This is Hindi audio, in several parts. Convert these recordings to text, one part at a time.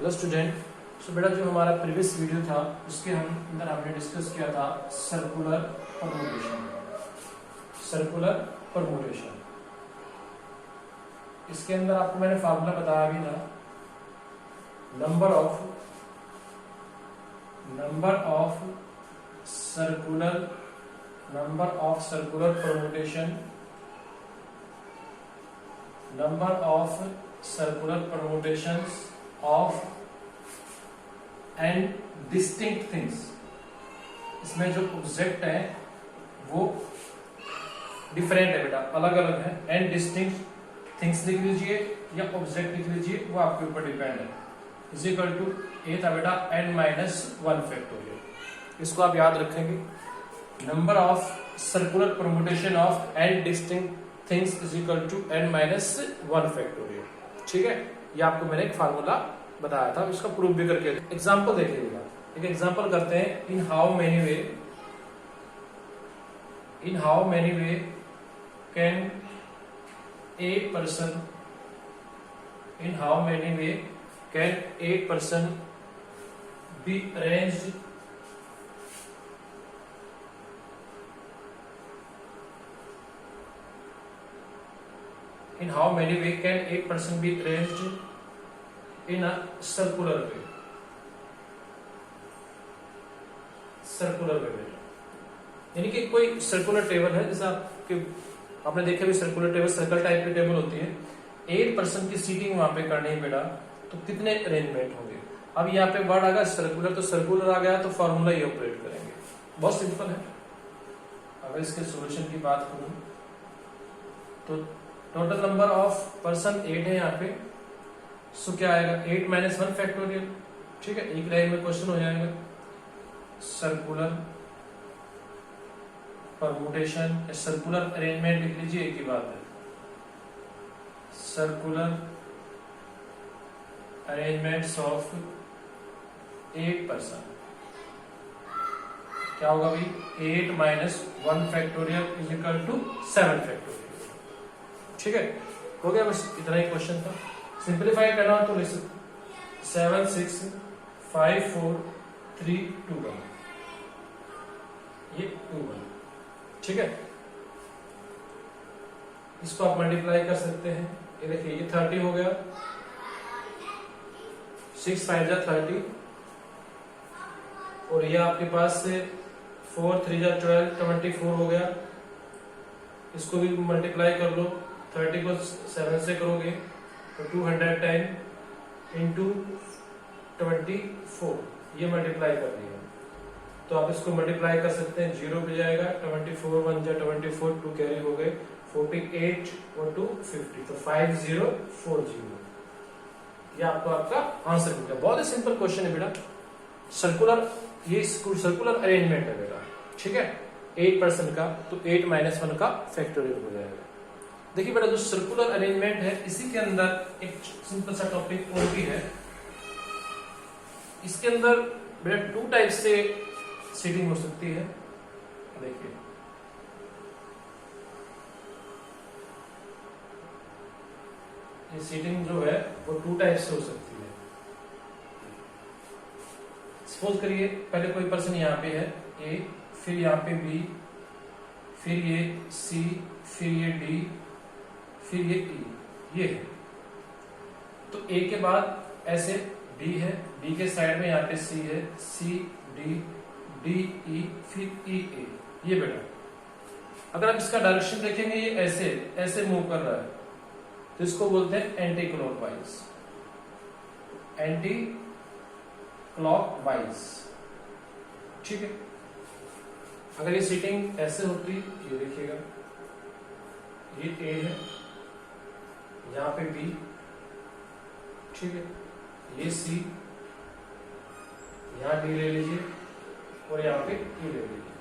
Hello student. सो बेटा जो हमारा प्रीवियस वीडियो था उसके अंदर हमने डिस्कस किया था सर्कुलर परमुटेशन। इसके अंदर आपको मैंने फार्मूला बताया भी था। Number of circular permutations of n distinct things. इसमें जो ऑब्जेक्ट है वो डिफरेंट है बेटा, अलग अलग है। एंड डिस्टिंक्ट थिंग्स लिख लीजिए या ऑब्जेक्ट लिख लीजिए, वो आपके ऊपर डिपेंड है। इज इक्वल टू ए था बेटा n-1 फैक्टोरियल। इसको आप याद रखेंगे। Number of circular permutation of n distinct things is equal to n-1 factorial. ठीक है, ये आपको मैंने एक फार्मूला बताया था, इसका प्रूफ भी करके एग्जांपल देखिएगा। एक एग्जांपल करते हैं। In how many way can a person be arranged in a circular way यानी कि कोई सर्कुलर टेबल है, जैसा आपने देखा भी सर्कुलर टेबल सर्कल टाइप की टेबल होती है। 8 पर्सन की सीटिंग वहां पे करनी है बेटा, तो कितने अरेंजमेंट होंगे। अब यहाँ पे वर्ड आ गया सर्कुलर, तो सर्कुलर आ गया तो फॉर्मूला ये ऑपरेट करेंगे। बहुत सिंपल है। अगर इसके सॉल्यूशन की बात करूं तो टोटल नंबर ऑफ पर्सन 8 है यहाँ पे। सो क्या आएगा 8-1 फैक्टोरियल। ठीक है, एक लाइन में क्वेश्चन हो जाएगा। सर्कुलर परमुटेशन, सर्कुलर अरेंजमेंट लिख लीजिए, एक ही बात है। सर्कुलर अरेंजमेंट्स ऑफ 8 पर्सन क्या होगा भाई, 8-1 factorial is equal to 7 factorial. ठीक है, हो गया, बस इतना ही क्वेश्चन था। सिंप्लीफाई करना तो लिख सकते 7 6 5 4 3 2 1, ये 2 1। ठीक है, इसको आप मल्टीप्लाई कर सकते हैं। ये देखिए, ये 30 हो गया, 6 5 जा 30, और ये आपके पास से 4 3 जा 12 24 हो गया। इसको भी मल्टीप्लाई कर लो, 30 को 7 से करोगे तो 210 इंटू 24, ये मल्टीप्लाई कर दिया। तो आप इसको मल्टीप्लाई कर सकते हैं, 0 पे जाएगा, 24 1 जा 24, 2 कैरी हो गए, 48 और 2 50, तो 5040। ये आपको आपका आंसर मिल गया। बहुत ही सिंपल क्वेश्चन है बेटा। सर्कुलर, ये सर्कुलर अरेंजमेंट है बेटा। ठीक है, 8 पर्सन का, तो 8-1 का फैक्टोरियल हो जाएगा। देखिए बेटा, जो सर्कुलर अरेंजमेंट है, इसी के अंदर एक सिंपल सा टॉपिक और भी है। इसके अंदर बेटा 2 टाइप से सीटिंग हो सकती है। देखिए, ये सीटिंग जो है वो 2 टाइप से हो सकती है। सपोज करिए पहले कोई पर्सन यहाँ पे है ए, फिर यहाँ पे बी, फिर ये सी, फिर ये डी, फिर ये ई, ये है। तो ए के बाद ऐसे डी है, डी के साइड में यहाँ पे सी है, सी डी, डी ई, फिर ई ए, ये बेटा। अगर आप इसका डायरेक्शन देखेंगे, ये ऐसे ऐसे मूव कर रहा है, तो इसको बोलते हैं एंटी क्लॉकवाइज। ठीक है, अगर ये सीटिंग ऐसे होती, ये देखिएगा, ये ए है, यहाँ पे बी, ठीक है, ये सी, यहाँ डी ले लीजिए, और यहाँ पे ई ले लीजिए।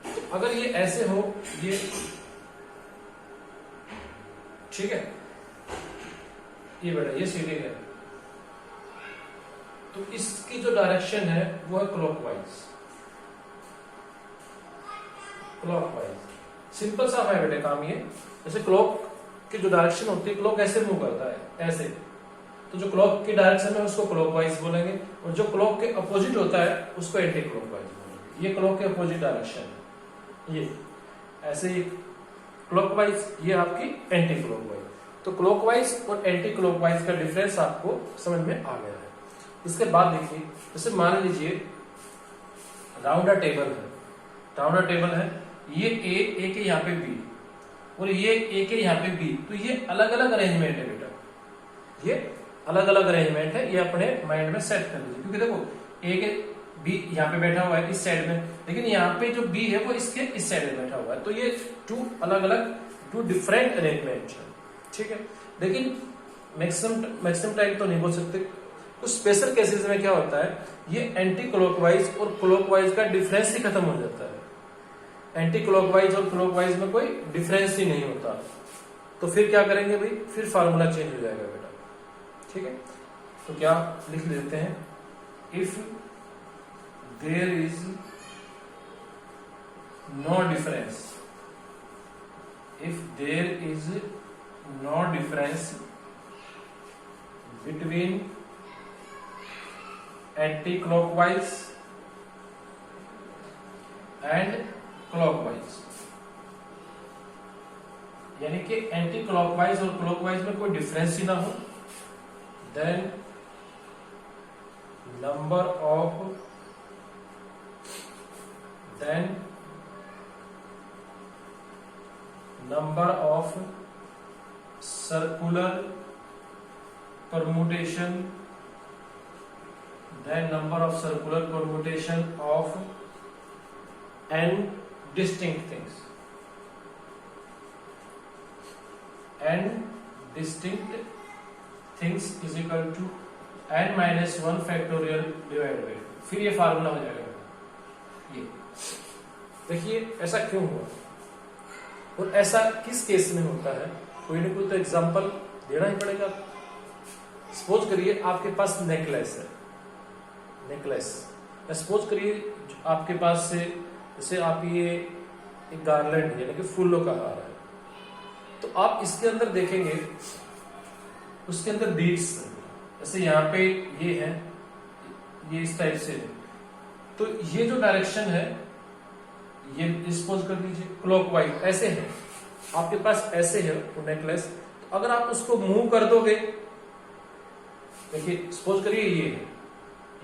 तो अगर ये ऐसे हो, ये ठीक है, ये बेटा ये सीटिंग है, तो इसकी जो डायरेक्शन है वो है क्लॉकवाइज। सिंपल सा है बेटे काम ये। जैसे क्लॉक की जो डायरेक्शन होती है, क्लॉक ऐसे मूव करता है, ऐसे। तो जो क्लॉक की डायरेक्शन में उसको क्लॉकवाइज बोलेंगे, और जो क्लॉक के अपोजिट होता है उसको एंटी क्लॉकवाइज बोलेंगे। ये क्लॉक के अपोजिट डायरेक्शन है, ये ऐसे ही क्लॉकवाइज, ये आपकी एंटी क्लॉकवाइज। तो क्लॉकवाइज और एंटी क्लॉकवाइज का डिफरेंस आपको समझ में आ गया है। इसके बाद देखिए, जैसे मान लीजिए राउंडर टेबल है, राउंडर टेबल है, ये ए के यहाँ पे बी और ये ए के यहाँ पे बी, तो ये अलग अलग अरेंजमेंट है बेटा, ये अलग अलग अरेंजमेंट है, ये अपने माइंड में सेट कर लीजिए। क्योंकि देखो ए के बी यहाँ पे बैठा हुआ है इस साइड में, लेकिन यहाँ पे जो बी है वो इसके इस साइड में बैठा हुआ है, तो ये टू अलग अलग टू डिफरेंट अरेंजमेंट है, ठीक है। लेकिन मैक्सिमम टाइम तो नहीं बोल सकते, कुछ स्पेशल केसेस में क्या होता है, ये एंटी क्लॉकवाइज और क्लॉकवाइज का डिफरेंस ही खत्म हो जाता है। एंटी क्लॉकवाइज और क्लॉकवाइज में कोई डिफरेंस ही नहीं होता, तो फिर क्या करेंगे भाई, फिर फार्मूला चेंज हो जाएगा बेटा, ठीक है। तो क्या लिख लेते हैं, if there is no difference, if there is no difference between anticlockwise and clockwise, यानी कि एंटी क्लॉकवाइज और क्लॉकवाइज में कोई डिफरेंस ही ना हो, then number of circular permutation, then number of circular permutation of n distinct things, n distinct things is equal to n minus 1 factorial divided by 2। फिर ये फार्मूला हो जाएगा। ये देखिए ऐसा क्यों हुआ और ऐसा किस केस में होता है, कोई ना कोई तो एग्जांपल देना ही पड़ेगा। सपोज करिए आपके पास नेकलेस है, नेकलेस, सपोज करिए आपके पास से जैसे आप ये एक गार्लैंड यानी कि फूलों का हार है, तो आप इसके अंदर देखेंगे उसके अंदर बीड्स, जैसे यहाँ पे ये है, ये इस टाइप से है, तो ये जो डायरेक्शन है ये सपोज कर दीजिए क्लॉकवाइज ऐसे है, आपके पास ऐसे है वो नेकलेस, तो अगर आप उसको मूव कर दोगे, देखिए सपोज करिए ये है,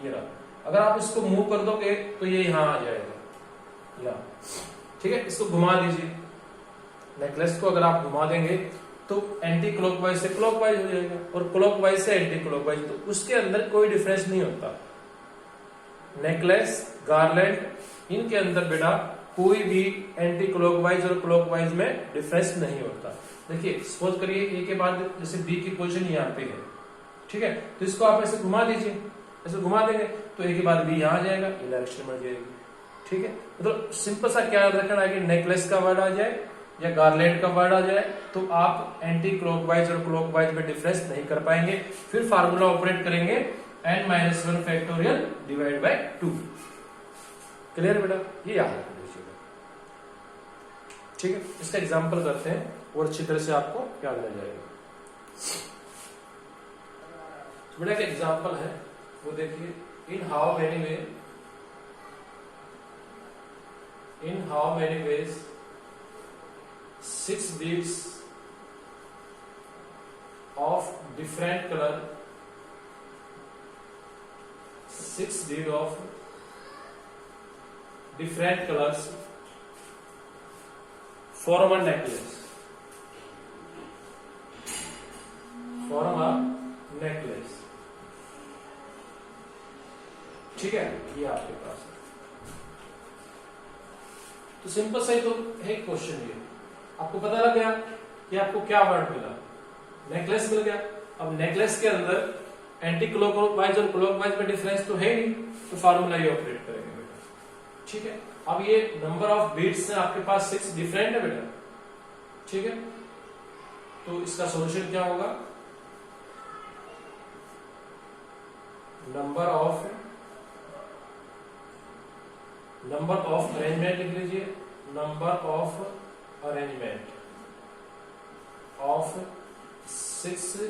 ये रहा, अगर आप इसको मूव कर दोगे तो ये यहां आ जाएगा या, ठीक है। इसको घुमा दीजिए, नेकलेस को अगर आप घुमा देंगे तो एंटी क्लॉकवाइज से क्लॉकवाइज हो जाएगा और क्लॉकवाइज से एंटी क्लॉकवाइज, तो उसके अंदर कोई डिफरेंस नहीं होता। नेकलेस, गार्लैंड, इनके अंदर बेटा कोई भी एंटी क्लॉकवाइज और क्लॉकवाइज में डिफरेंस नहीं होता। देखिए सपोज करिए ए के बाद जैसे बी की पोजीशन यहाँ पे है, ठीक है, तो इसको आप ऐसे घुमा दीजिए, ऐसे घुमा देंगे तो ए के बाद बी यहाँ आ जाएगा, ये डायरेक्शन बन जाएगी, ठीक है। मतलब सिंपल सा क्या याद रखना है कि नेकलेस का वर्ड आ जाए या गार्लैंड का वर्ड आ जाए तो आप एंटी क्लॉकवाइज और क्लॉकवाइज में डिफरेंस नहीं कर पाएंगे। फिर फार्मूला ऑपरेट करेंगे n minus 1 factorial divide by 2। Clear बेटा, ये याद रख लीजिएगा, ठीक है। इसका एग्जांपल करते हैं और अच्छी तरह से आपको याद रह जाएगा। बड़ा एक एग्जांपल है वो देखिए, in how many ways 6 beads of different color, 6 beads of different colors form a necklace, ठीक है। ये आपके पास है, तो सिंपल सा ही तो है क्वेश्चन। ये आपको पता लग गया कि आपको क्या वर्ड मिला, नेकलेस मिल गया। अब नेकलेस के अंदर एंटी क्लॉकवाइज और क्लॉकवाइज में डिफरेंस तो है नहीं, तो फार्मूला ये ऑपरेट करेंगे बेटा, ठीक है। अब ये नंबर ऑफ बीट्स है आपके पास 6 डिफरेंट है बेटा, ठीक है। तो इसका सॉल्यूशन क्या होगा, नंबर ऑफ अरेंजमेंट लिख लीजिए, number of arrangement of 6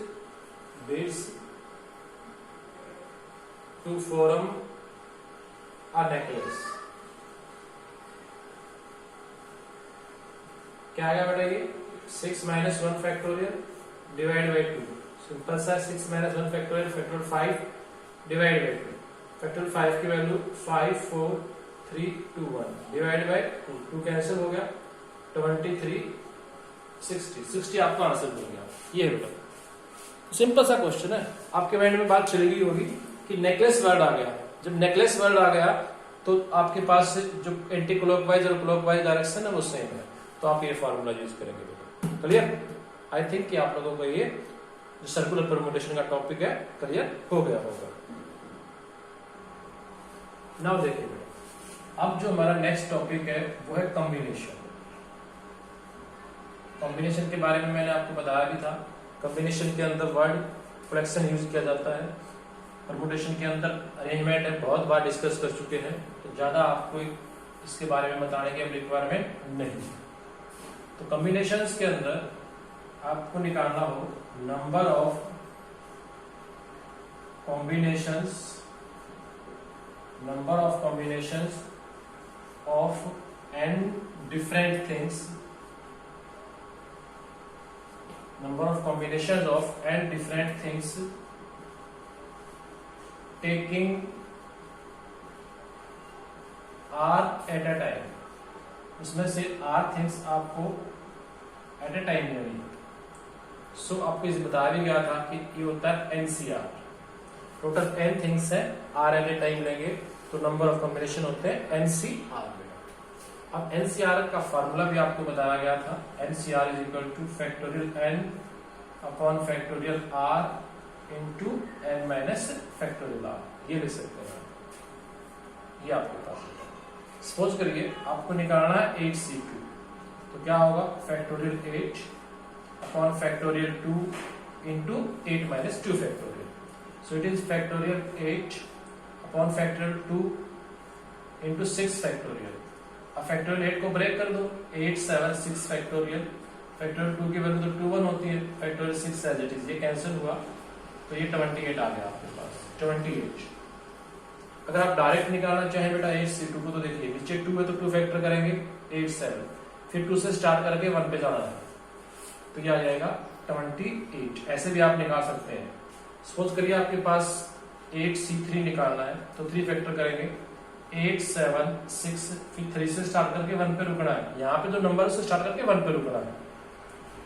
beads to form a necklace. क्या आएगा बेटा ये 6 minus 1 factorial divide by 2। Simple सा 6 minus 1 factorial factorial 5 divide by 2। Factorial 5 की वैल्यू 5 4 3 2 1 डिवाइड बाई 2। 2 कैंसिल हो गया 23 60 आपका आंसर मिल गया। ये बेटा सिंपल सा क्वेश्चन है, आपके माइंड में बात चली गई होगी कि नेकलेस वर्ड आ गया। जब नेकलेस वर्ड आ गया तो आपके पास जो एंटी क्लॉकवाइज और क्लॉकवाइज डायरेक्शन है वो सेम है, तो आप ये फॉर्मूला यूज करेंगे बेटा। क्लियर? आई थिंक कि आप लोगों को ये जो सर्कुलर परम्यूटेशन का टॉपिक है क्लियर हो गया होगा। नाउ देखिए बेटा, अब जो हमारा नेक्स्ट टॉपिक है वो है कॉम्बिनेशन। कॉम्बिनेशन के बारे में मैंने आपको बताया भी था। कॉम्बिनेशन के अंदर वर्ड फ्रैक्शन यूज किया जाता है, परम्यूटेशन के अंदर अरेंजमेंट है, बहुत बार डिस्कस कर चुके हैं, तो ज्यादा आपको इसके बारे में बताने की अब रिक्वायरमेंट नहीं। तो कॉम्बिनेशंस के अंदर आपको निकालना हो number of combinations of n different things, number of combinations of n different things taking r at a time। उसमें से r things आपको at a time लेनी है। सो आपको इसे बताया भी गया था कि ये होता है NCR। टोटल n थिंग्स है, r एट ए टाइम लेंगे तो नंबर ऑफ कॉम्बिनेशन होते हैं NCR। अब NCR का फॉर्मूला भी आपको बताया गया था। NCR is equal two factorial n upon factorial r into n minus factorial r। ये लिख सकते हैं, ये आपके पास है। सपोज करिए आपको निकालना है 8C2, तो क्या होगा factorial 8 upon factorial 2 into 8 minus 2 factorial. So it is factorial 8 upon factorial 2 into 6 factorial. अब फैक्टोरियल 8 को ब्रेक कर दो, 8 7 6 फैक्टोरियल। फैक्टोरियल 2 की वैल्यू तो 2 1 होती है, फैक्टोरियल 6 एज इट इज, ये कैंसिल हुआ तो ये 28 आ गया आपके पास 28। अगर आप डायरेक्ट निकालना चाहें बेटा 8C2 को, तो देखिए नीचे 2 है तो 2 फैक्टर करेंगे 8 7, फिर 2 से स्टार्ट करके 1 पे जाना है, तो ये आ जाएगा 28। ऐसे भी आप निकाल सकते हैं। सपोज करिए आपके पास 8C3 निकालना है तो 3 फैक्टर करेंगे 8 7 6, फिर 3 से स्टार्ट करके 1 पे रुकना है। यहाँ पे जो नंबर से स्टार्ट करके 1 पे रुकना है,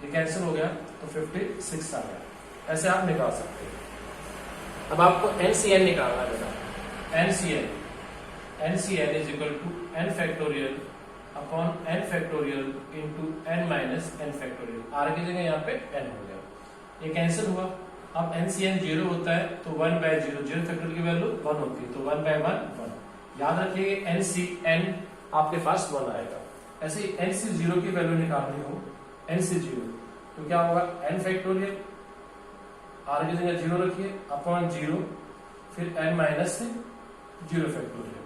ये कैंसिल हो गया तो 56 आ गया। ऐसे आप निकाल सकते हैं। अब आपको NCN निकालना है बेटा। NCN is equal to n factorial upon n factorial into n minus n factorial. r की जगह यहाँ पे n हो गया, ये कैंसिल हुआ। अब NCN 0 होता है तो 1 बाय 0, 0 फैक्टोरियल की वैल्यू 1 होती है, तो 1 बाय 1 1। याद रखिए NCN आपके पास 1 आएगा। ऐसे ही NC0 की वैल्यू निकालनी हो NC0 तो क्या होगा n फैक्टोरियल, r की जगह 0 रखिए अपॉन 0, फिर n माइनस 0 फैक्टोरियल,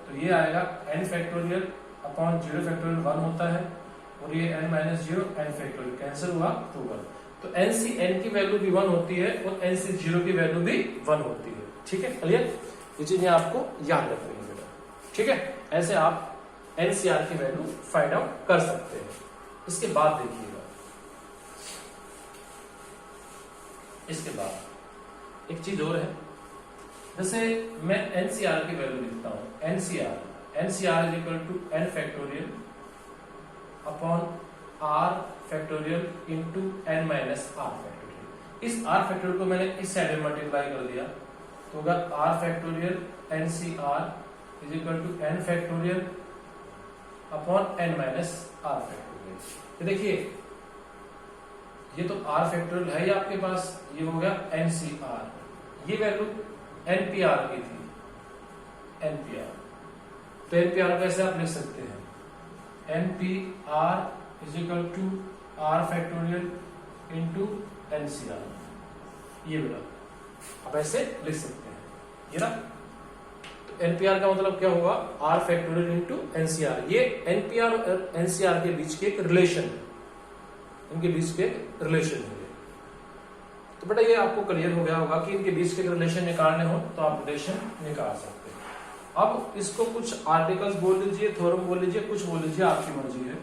तो ये आएगा n फैक्टोरियल अपॉन 0 फैक्टोरियल 1 होता है, और ये n minus 0 n factorial cancel हुआ तो 1। तो NCN की वैल्यू भी 1 होती है और NC0 की वैल्यू भी 1 होती है। ठीक है, क्लियर? ये चीजें आपको याद रखनी है बेटा। ठीक है, ऐसे आप NCR की वैल्यू फाइंड आउट कर सकते हैं। इसके बाद देखिएगा, इसके बाद एक चीज और है, जैसे मैं NCR की वैल्यू लिखता हूं NCR is equal to n factorial upon r factorial into n minus r factorial. इस r फैक्टोरियल को मैंने इस साइड में मल्टीप्लाई कर दिया तो होगा r factorial NCR is equal to n factorial upon n minus r factorial. तो देखिए ये तो r फैक्टोरियल है ही आपके पास, ये हो गया NCR, ये वैल्यू NPR की थी, NPR। तो NPR कैसे आप लिख सकते हैं NPR is equal to r factorial into NCR, ये बेटा आप ऐसे लिख सकते हैं, ये ना। तो NPR का मतलब क्या हुआ r फैक्टोरियल इंटू NCR। ये NPR और NCR के बीच के एक रिलेशन है, इनके बीच के रिलेशन है। तो बेटा ये आपको क्लियर हो गया होगा कि इनके बीच के रिलेशन निकालने हो तो आप रिलेशन निकाल सकते हैं। अब इसको कुछ आर्टिकल्स बोल लीजिए, थ्योरम बोल लीजिए, कुछ बोल लीजिए, आपकी मर्जी है।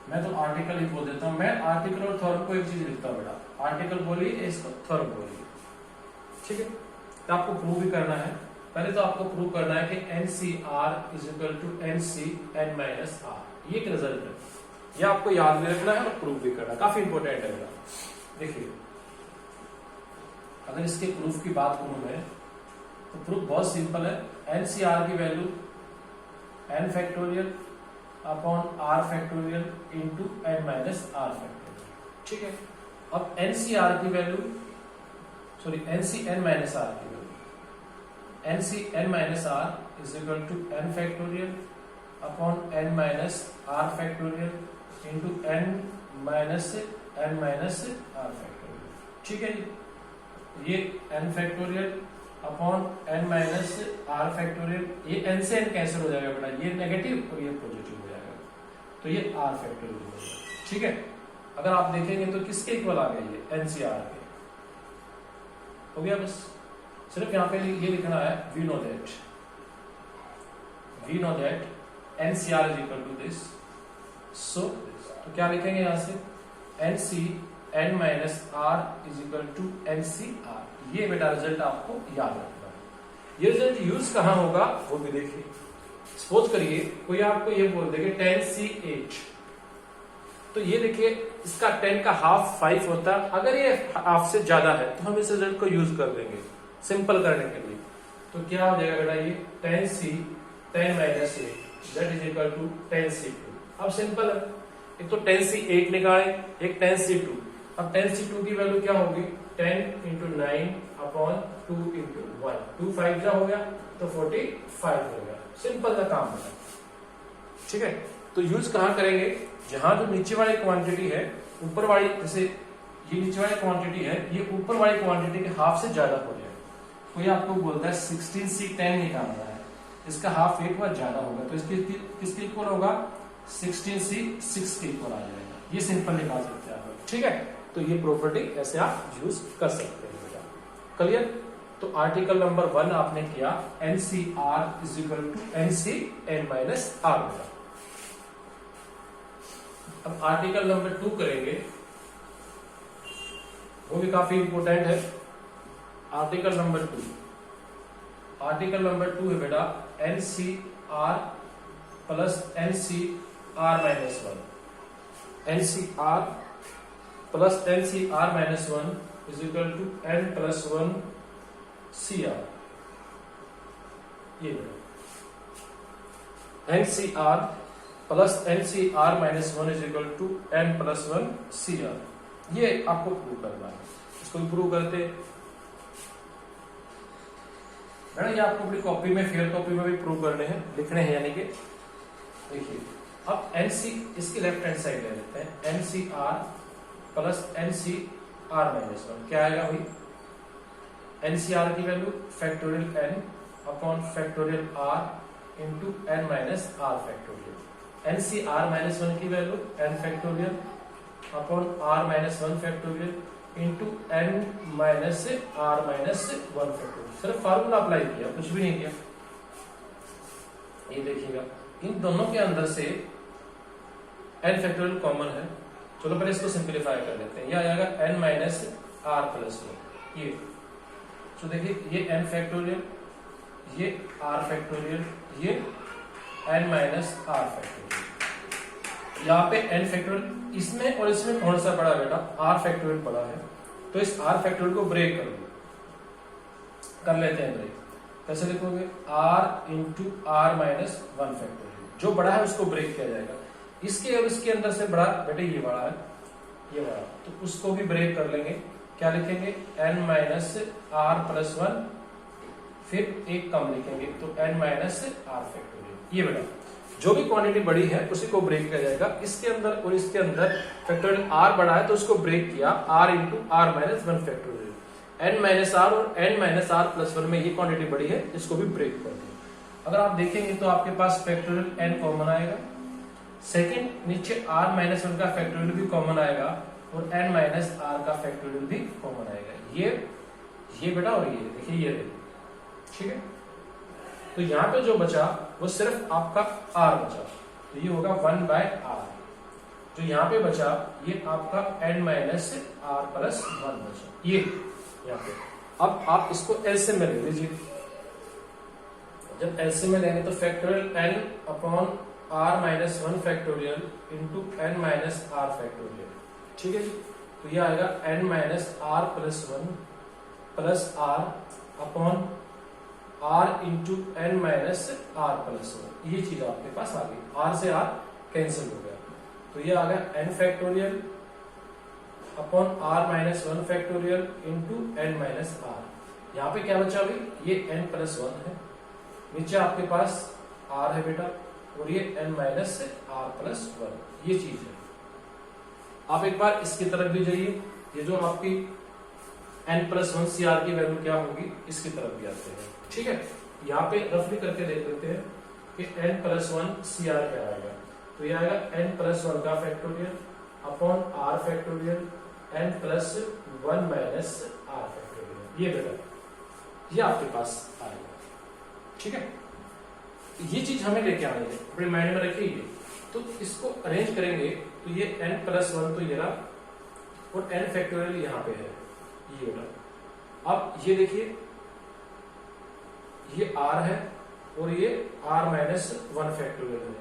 मैं तो आर्टिकल ही बोल देता हूँ। मैं आर्टिकल और थ्योरम को एक चीज लिखता हूँ बेटा, आर्टिकल बोलिए, इसको थ्योरम बोलिए, ठीक है। तो आपको प्रूव भी करना है। पहले तो आपको प्रूव करना है कि NCR is equal to NC(n-R), ये एक रिजल्ट है, ये आपको याद भी रखना है और प्रूव भी करना है, काफी इंपॉर्टेंट है बेटा। देखिए अगर इसके प्रूफ की बात करूं मैं तो प्रूफ बहुत सिंपल है। NCR की value n factorial upon r factorial into n minus r factorial, ठीक है। अब NCR की value, sorry NCn minus r की value, NCn minus r is equal to n factorial upon n minus r factorial into n minus r factorial, ठीक है। ये n factorial upon n minus r factorial, ये n से n कैंसिल हो जाएगा बेटा, ये नेगेटिव और ये पॉजिटिव हो जाएगा, तो ये r फैक्टोरियल हो जाएगा, ठीक है। अगर आप देखेंगे तो किसके इक्वल आ गया, ये NCR के हो गया। बस सिर्फ यहाँ पे ये लिखना है we know that NCR is equal to this, so तो क्या लिखेंगे यहाँ से NCn minus R is equal to NCR। ये बेटा रिजल्ट आपको याद रखना है। ये रिजल्ट यूज कहाँ होगा वो भी देखिए। सपोज करिए कोई आपको ये बोल दे कि 10C8, तो ये देखिए इसका 10 का हाफ 5 होता है, अगर ये हाफ से ज्यादा है तो हम इस रिजल्ट को यूज कर देंगे सिंपल करने के लिए। तो क्या हो जाएगा बेटा, ये 10 minus 8 that is equal to 10C2। अब सिंपल है, एक तो 10C8 निकाले, एक 10C2। अब 10C2 की वैल्यू क्या होगी, 10 इंटू 9 अपॉन 2 इंटू 1, 2 5 जा हो गया तो 45 हो गया। सिंपल का काम है, ठीक है। तो यूज कहां करेंगे, जहां जो नीचे वाली क्वांटिटी है ऊपर वाली, जैसे ये नीचे वाली क्वांटिटी है ये ऊपर वाली क्वांटिटी के हाफ से ज्यादा हो जाए। कोई आपको बोलता है 16C10 निकालना है, इसका हाफ एक बार ज्यादा होगा तो इसके किसके इक्वल होगा, 16C6 के इक्वल आ जाएगा। ये सिंपल निकाल सकते हैं आप, ठीक है। तो ये प्रॉपर्टी ऐसे आप यूज कर सकते हैं बेटा, क्लियर। तो आर्टिकल नंबर 1 आपने किया NCR is equal to NCn minus R बेटा। अब आर्टिकल नंबर 2 करेंगे, वो भी काफी इंपोर्टेंट है। आर्टिकल नंबर 2 है बेटा NCR plus NCR minus 1, NCR plus NCR minus 1 is equal to n plus 1 CR। ये NCR plus NCR minus 1 is equal to n plus 1 CR। ये आपको प्रूव करना है, इसको प्रूव करते मैडम, ये आपको अपनी कॉपी में, फेयर कॉपी में भी प्रूव करने हैं, लिखने हैं यानी कि। देखिए अब NC इसकी लेफ्ट हैंड साइड ले लेते हैं, NCR प्लस NCR माइनस 1 क्या आएगा भाई, NCR की value factorial n upon factorial r into n minus r factorial. NCR minus 1 की value n factorial upon r minus 1 factorial into n minus r minus 1 factorial. सिर्फ फार्मूला अप्लाई किया, कुछ भी नहीं किया। ये देखिएगा इन दोनों के अंदर से n फैक्टोरियल कॉमन है, चलो पहले इसको सिंप्लीफाई कर लेते हैं। यह आएगा n माइनस r प्लस 1, ये तो देखिए ये n फैक्टोरियल, ये r फैक्टोरियल, ये n माइनस r फैक्टोरियल। यहाँ पे n फैक्टोरियल, इसमें और इसमें कौन सा बड़ा बेटा, r फैक्टोरियल बड़ा है, तो इस r फैक्टोरियल को ब्रेक कर लेते हैं। ब्रेक कैसे लिखोगे, r into r minus 1 factorial, जो बड़ा है उसको ब्रेक किया जाएगा। इसके और इसके अंदर से बड़ा बेटे ये बड़ा है, ये बड़ा, तो उसको भी ब्रेक कर लेंगे। क्या लिखेंगे, n माइनस r प्लस 1, फिर एक कम लिखेंगे तो n माइनस r फैक्टोरियल। ये बेटा जो भी क्वांटिटी बड़ी है उसी को ब्रेक किया जाएगा। इसके अंदर और इसके अंदर फैक्टोरियल r बड़ा है तो उसको ब्रेक किया, r into r minus 1 factorial. n minus r और n माइनस r प्लस 1 में ये क्वांटिटी बड़ी है, इसको भी ब्रेक कर दिया। अगर आप देखेंगे तो आपके पास फैक्टोरियल n कॉमन आएगा, सेकंड नीचे r माइनस 1 का फैक्टोरियल भी कॉमन आएगा, और n माइनस आर का फैक्टोरियल भी कॉमन आएगा। ये बेटा और ये देखिए ये रहे, ठीक है। तो यहाँ पे जो बचा वो सिर्फ आपका r बचा, तो ये होगा 1/r। जो यहाँ पे बचा ये आपका n माइनस आर प्लस 1 बचा, ये यहाँ पे। अब आप इसको एलसीएम में ले लीजिए। जब एलसीएम में लेंगे तो factorial n upon r minus 1 factorial into n minus R factorial, ठीक है जी। तो ये आएगा n minus R plus 1 plus R upon r into n minus R plus 1। ये चीज आपके पास आ गई, r से r कैंसिल हो गया, तो ये आ गया n factorial upon r minus 1 factorial into n minus R. यहाँ पे क्या बचा अभी, ये n प्लस 1 है, नीचे आपके पास r है बेटा, और ये n माइनस आर प्लस 1, ये चीज है। आप एक बार इसकी तरफ भी जाइए, ये जो आपकी n प्लस 1 सी आर की वैल्यू क्या होगी, इसकी तरफ भी आते हैं, ठीक है। यहाँ पे रफली करके देख लेते हैं कि n प्लस 1 सी आर क्या आएगा। तो ये आएगा n प्लस 1 का factorial upon r factorial n plus 1 minus R factorial, ये बेटा ये आपके पास आएगा, ठीक है। ये चीज हमें लेके आनी है, अपने माइंड में रखिए ये। तो इसको अरेंज करेंगे तो ये n प्लस 1 तो ये रहा, और n फैक्टोरियल यहाँ पे है, ये बेटा। अब ये देखिए ये r है और ये r माइनस 1 फैक्टोरियल है,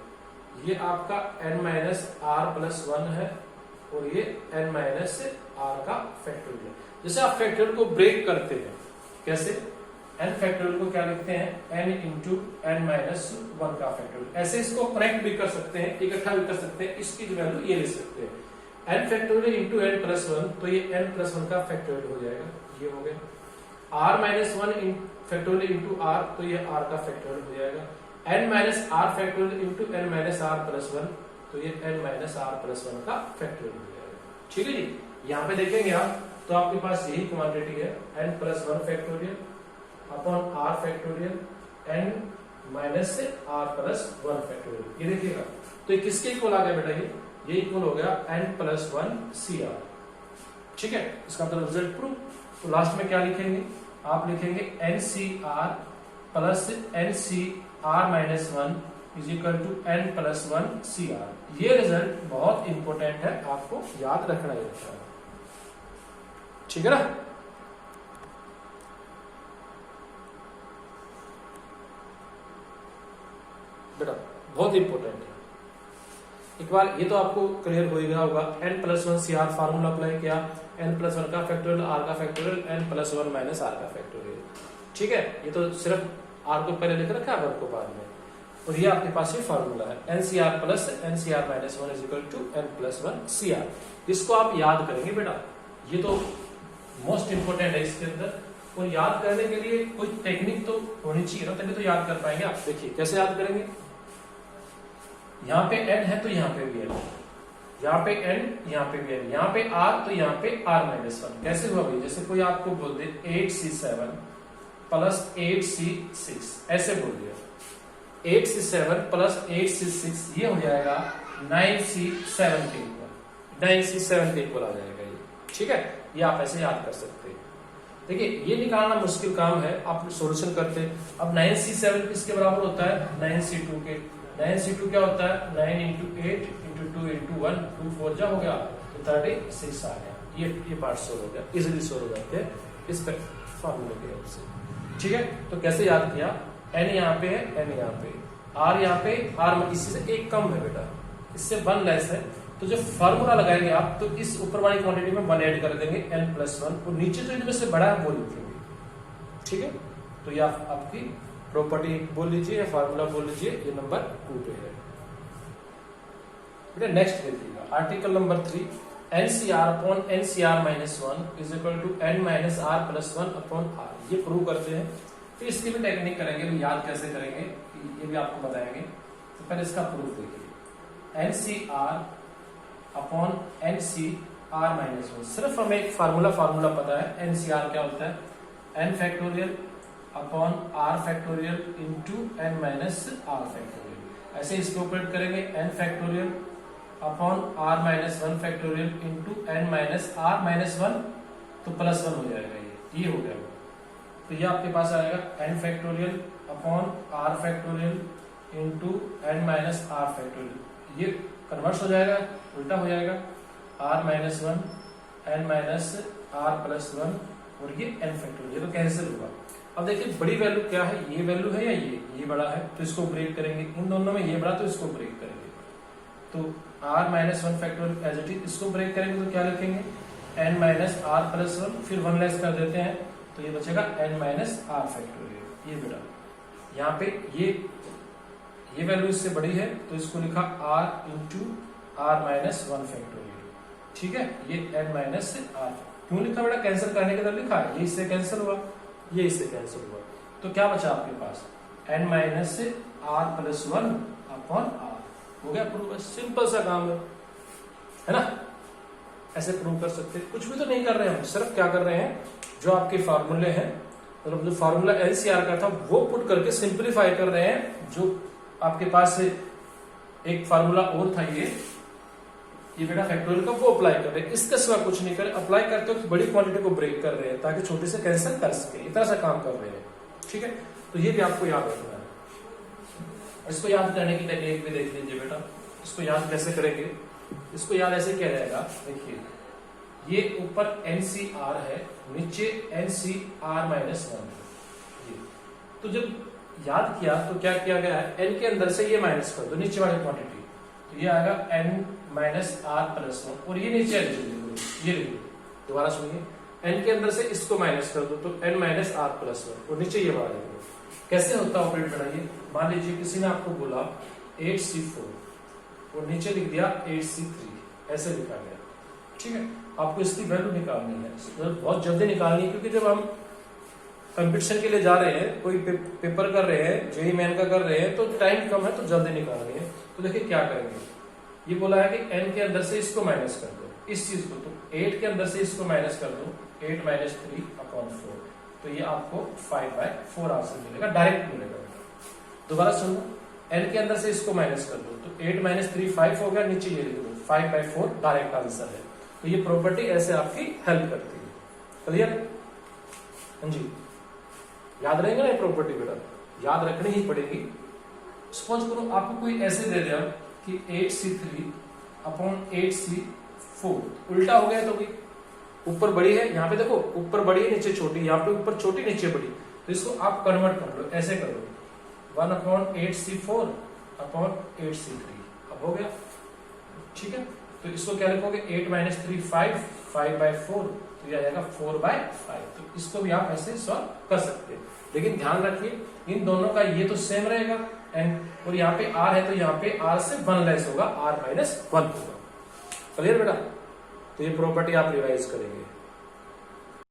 ये आपका n माइनस आर प्लस 1 है, और ये n माइनस आर का फैक्टोरियल। जैसे आप फैक्टोरियल को ब्रेक करते हैं, कैसे, n फैक्टोरियल को क्या लिखते हैं, n इंटू n माइनस 1 का फैक्टोरियल। ऐसे इसको कनेक्ट भी कर सकते हैं, इकट्ठा भी कर सकते हैं, इसकी जो वैल्यू ये ले सकते हैं, n factorial into n plus 1, तो ये n प्लस 1 का फैक्टोरियल हो जाएगा, ये हो गया। r minus 1 factorial into r, तो ये r का फैक्टोरियल हो जाएगा। n minus R factorial into n minus R plus 1, तो ये n माइनस आर प्लस 1 का फैक्टोरियल हो जाएगा, ठीक है जी। यहाँ पे देखेंगे आप तो आपके पास यही क्वांटिटी है, n plus 1 factorial upon r factorial n minus R plus 1 factorial, ये देखिएगा। तो ये किसके इक्वल आ गया बेटा, ये इक्वल हो गया n प्लस 1 सी आर, ठीक है। इसका मतलब रिजल्ट प्रूव। तो लास्ट में क्या लिखेंगे, आप लिखेंगे N C R plus N C R minus 1 is equal to n plus 1 C R. ये रिजल्ट बहुत इंपॉर्टेंट है, आपको याद रखना ही रखना है, ठीक है ना। बेटा बहुत इंपॉर्टेंट है, एक बार ये तो आपको क्लियर हो गया होगा। n plus 1 C R formula apply किया, n प्लस 1 का फैक्टोरियल r का factorial n plus 1 minus R का फैक्टोरियल, ठीक है। ये तो सिर्फ r को पहले लिख रखा है, वर्ग को बाद में, और ये आपके पास ये फार्मूला है N C R plus N C R minus 1 is equal to n plus 1 C R. इसको आप याद करेंगे बेटा, ये तो मोस्ट इंपोर्टेंट है इसके अंदर। और याद करने के लिए कोई टेक्निक तो होनी चाहिए ना, तभी तो याद कर पाएंगे आप। देखिए कैसे याद करेंगे, यहाँ पे n है तो यहाँ पे भी n, यहाँ पे n यहाँ पे भी n, यहाँ पे r तो यहाँ पे r माइनस 1। कैसे हुआ भाई, जैसे कोई आपको बोल दे 8c7 प्लस 8c6, ऐसे बोल दिया 8c7 प्लस 8c6, ये हो जाएगा 9c17 पर 9c17 पर आ जाएगा ये, ठीक है। ये आप ऐसे याद कर सकते हैं। देखिए ये निकालना मुश्किल काम है, आप सोल्यूशन करते। अब 9c7 किसके बराबर होता है, 9c2 के। 9c2 क्या होता है, 9 इंटू 8 इंटू 2 इंटू 1, 2 4 जा हो गया तो 36 आ गया। ये पार्ट सोल्व हो गया, इजिली सोल्व हो जाते हैं इस पर फॉर्मूले की हेल्प से, ठीक है। तो कैसे याद किया, n यहाँ पे है, n यहाँ पे, r यहाँ पे, r इससे एक कम है बेटा, इससे 1 लेस है, तो जब फार्मूला लगाएंगे आप तो इस ऊपर वाली क्वांटिटी में 1 ऐड कर देंगे n प्लस 1, और नीचे जो इनमें से बड़ा है वो लिखेंगे, ठीक है। तो ये आपकी प्रॉपर्टी बोल लीजिए या फार्मूला बोल लीजिए, ये नंबर 2 पे है बेटा। नेक्स्ट देखिएगा article number 3, NCR upon NCR minus 1 is equal to n minus r plus 1 upon r। ये प्रूव करते हैं, तो इसकी भी टेक्निक करेंगे, तो याद कैसे करेंगे ये भी आपको बताएंगे। तो पहले इसका प्रूफ देखिए, NCR अपॉन NCR माइनस 1। सिर्फ हमें एक फार्मूला पता है, NCR क्या होता है, n factorial upon r factorial into n minus r factorial. ऐसे इसको ऑपरेट करेंगे, n factorial upon R minus one factorial into N minus R minus one, तो प्लस वन हो जाएगा, ये हो गया। तो ये आपके पास आएगा N factorial upon R factorial into N minus R factorial, ये कन्वर्स हो जाएगा, उल्टा हो जाएगा, R minus one N minus R plus one, और ये एन फैक्टोरियल, ये तो कैंसिल होगा। अब देखिए बड़ी वैल्यू क्या है, ये वैल्यू है या ये बड़ा है, तो इसको ब्रेक करेंगे, इन दोनों में ये बड़ा तो इसको ब्रेक करेंगे। तो R minus one factorial as it is, इसको ब्रेक करेंगे तो क्या लिखेंगे, N minus R plus one, फिर वन लेस कर देते हैं तो ये बचेगा एन माइनस आर फैक्टोरियल, ये बेटा। यहाँ पे ये वैल्यू इससे बड़ी है तो इसको लिखा R into R minus one factorial, ठीक है। ये एन माइनस आर क्यों लिखा बेटा, कैंसिल करने के तरफ लिखा है, ये इससे कैंसिल हुआ, ये इससे कैंसिल हुआ, तो क्या बचा आपके पास, N minus R plus one upon R, हो गया प्रूव। सिंपल सा काम है ना, ऐसे प्रूव कर सकते हैं, कुछ भी तो नहीं कर रहे हैं हम, सिर्फ क्या कर रहे हैं, जो आपके फार्मूले हैं, मतलब जो फार्मूला एलसीआर का था वो पुट करके सिंप्लीफाई कर रहे हैं। जो आपके पास एक फार्मूला और था ये बेटा फैक्टोरियल का, वो अप्लाई कर रहे हैं, इसके सिवा कुछ नहीं करे। अप्लाई करते वक्त बड़ी क्वांटिटी को ब्रेक कर रहे हैं ताकि छोटे से कैंसिल कर सके, इतना सा काम कर रहे हैं, ठीक है। तो ये भी आपको याद रखना है। इसको याद करने की टेक्निक भी देख लीजिए बेटा, इसको याद कैसे करेंगे, इसको याद ऐसे किया जाएगा, देखिए ये ऊपर NCR है, नीचे NCR माइनस वन, तो जब याद किया तो क्या किया गया है, n के अंदर से ये माइनस कर दो नीचे वाली क्वांटिटी, तो ये आएगा n minus R plus one, और ये नीचे ये लिखिए, दोबारा सुनिए, n के अंदर से इसको माइनस कर दो तो n minus R plus one, और नीचे ये वाला लिखो। कैसे होता है ऑपरेट बनाइए, मान लीजिए किसी ने आपको बोला 8C4 और नीचे लिख दिया 8C3, ऐसे लिखा गया, ठीक है। आपको इसकी वैल्यू निकालनी है, बहुत जल्दी निकालनी है, क्योंकि जब हम कंपटीशन के लिए जा रहे हैं, कोई पेपर कर रहे हैं, जेईई मेन का कर रहे हैं, तो टाइम कम है तो जल्दी निकालनी है। तो देखिए क्या करेंगे, ये बोला है कि n के अंदर से इसको माइनस कर दो, इस चीज को, तो 8 के अंदर से इसको माइनस कर दो, 8 माइनस 3 अपॉन 4, तो ये आपको 5/4 आंसर मिलेगा, डायरेक्ट मिलेगा। दोबारा सुनो, n के अंदर से इसको माइनस कर दो, तो 8 माइनस 3 5 हो गया, नीचे ये लिख दो 5/4 डायरेक्ट आंसर है। तो ये प्रॉपर्टी ऐसे आपकी हेल्प करती है, क्लियर? हाँ जी, याद रहेंगे ना ये प्रॉपर्टी बेटा, याद रखनी ही पड़ेगी। सपोज करो आपको कोई ऐसे दे दिया कि 8C3 अपॉन 8C4, उल्टा हो गया, तो भी ऊपर बड़ी है, यहाँ पे देखो ऊपर बड़ी है नीचे छोटी, यहाँ पे ऊपर छोटी नीचे बड़ी, तो इसको आप कन्वर्ट कर लो, ऐसे कर लो 1 अपॉन 8C4 अपॉन 8C3, अब हो गया, ठीक है। तो इसको क्या लिखोगे, 8 माइनस 3 5/4, तो ये आ जाएगा 4/5, तो इसको भी आप ऐसे सॉल्व कर सकते हैं। लेकिन ध्यान रखिए इन दोनों का ये तो सेम रहेगा एंड, और यहाँ पे r है तो यहाँ पे r से 1 लेस होगा, r माइनस 1 होगा, क्लियर बेटा। तो ये प्रॉपर्टी आप रिवाइज करेंगे।